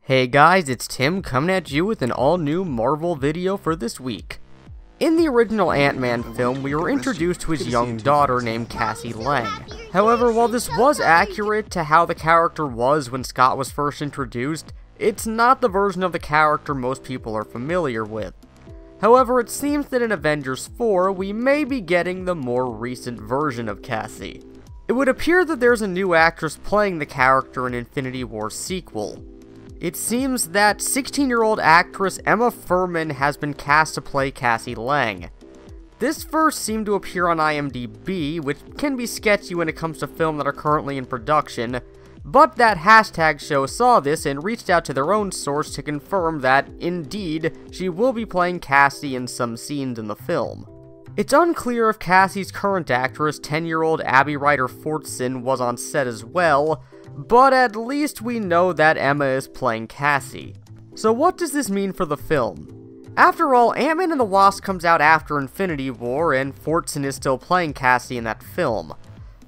Hey guys, it's Tim coming at you with an all-new Marvel video for this week. In the original Ant-Man film, we were introduced to his young daughter named Cassie Lang. However, while this was accurate to how the character was when Scott was first introduced, it's not the version of the character most people are familiar with. However, it seems that in Avengers 4, we may be getting the more recent version of Cassie. It would appear that there's a new actress playing the character in Infinity War's sequel. It seems that 16-year-old actress Emma Fuhrmann has been cast to play Cassie Lang. This first seemed to appear on IMDb, which can be sketchy when it comes to films that are currently in production, but that hashtag show saw this and reached out to their own source to confirm that, indeed, she will be playing Cassie in some scenes in the film. It's unclear if Cassie's current actress, 10-year-old Abby Ryder Fortson, was on set as well, but at least we know that Emma is playing Cassie. So what does this mean for the film? After all, Ant-Man and the Wasp comes out after Infinity War, and Fortson is still playing Cassie in that film.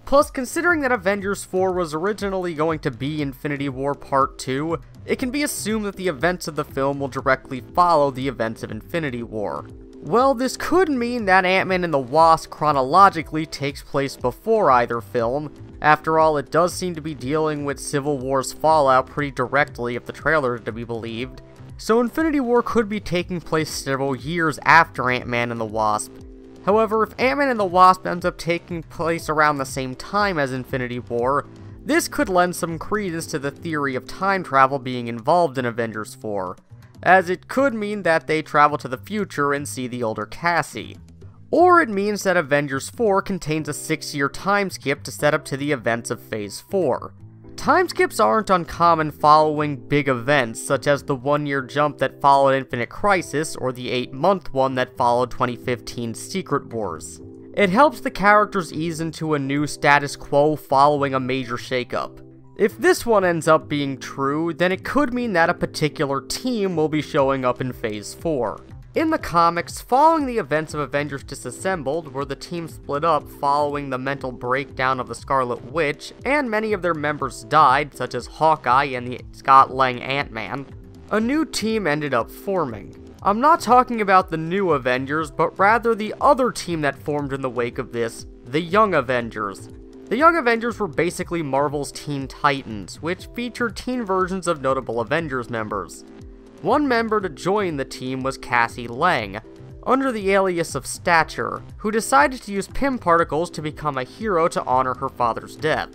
Plus, considering that Avengers 4 was originally going to be Infinity War Part 2, it can be assumed that the events of the film will directly follow the events of Infinity War. Well, this could mean that Ant-Man and the Wasp chronologically takes place before either film. After all, it does seem to be dealing with Civil War's fallout pretty directly if the trailer is to be believed. So Infinity War could be taking place several years after Ant-Man and the Wasp. However, if Ant-Man and the Wasp ends up taking place around the same time as Infinity War, this could lend some credence to the theory of time travel being involved in Avengers 4, as it could mean that they travel to the future and see the older Cassie. Or it means that Avengers 4 contains a 6-year time skip to set up to the events of Phase 4. Time skips aren't uncommon following big events, such as the 1-year jump that followed Infinite Crisis, or the 8-month one that followed 2015's Secret Wars. It helps the characters ease into a new status quo following a major shakeup. If this one ends up being true, then it could mean that a particular team will be showing up in Phase 4. In the comics, following the events of Avengers Disassembled, where the team split up following the mental breakdown of the Scarlet Witch, and many of their members died, such as Hawkeye and the Scott Lang Ant-Man, a new team ended up forming. I'm not talking about the new Avengers, but rather the other team that formed in the wake of this, the Young Avengers. The Young Avengers were basically Marvel's Teen Titans, which featured teen versions of notable Avengers members. One member to join the team was Cassie Lang, under the alias of Stature, who decided to use Pym particles to become a hero to honor her father's death.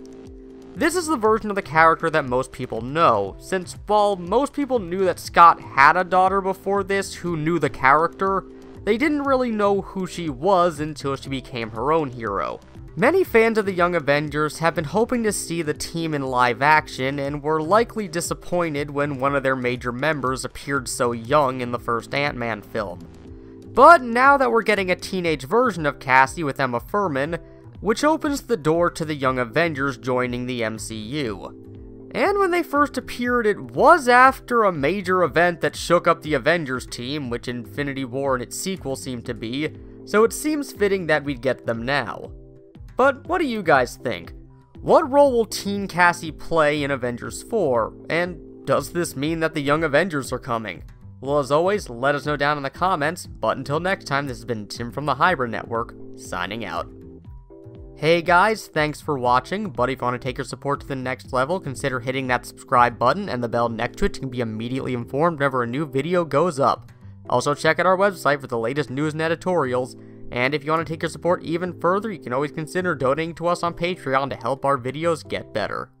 This is the version of the character that most people know, since while most people knew that Scott had a daughter before this who knew the character, they didn't really know who she was until she became her own hero. Many fans of the Young Avengers have been hoping to see the team in live action and were likely disappointed when one of their major members appeared so young in the first Ant-Man film. But now that we're getting a teenage version of Cassie with Emma Fuhrmann, which opens the door to the Young Avengers joining the MCU. And when they first appeared, it was after a major event that shook up the Avengers team, which Infinity War and its sequel seemed to be, so it seems fitting that we'd get them now. But what do you guys think? What role will teen Cassie play in Avengers 4? And does this mean that the Young Avengers are coming? Well, as always, let us know down in the comments, but until next time, this has been Tim from the Hybrid Network, signing out. Hey guys, thanks for watching, but if you want to take your support to the next level, consider hitting that subscribe button and the bell next to it to be immediately informed whenever a new video goes up. Also, check out our website for the latest news and editorials. And if you want to take your support even further, you can always consider donating to us on Patreon to help our videos get better.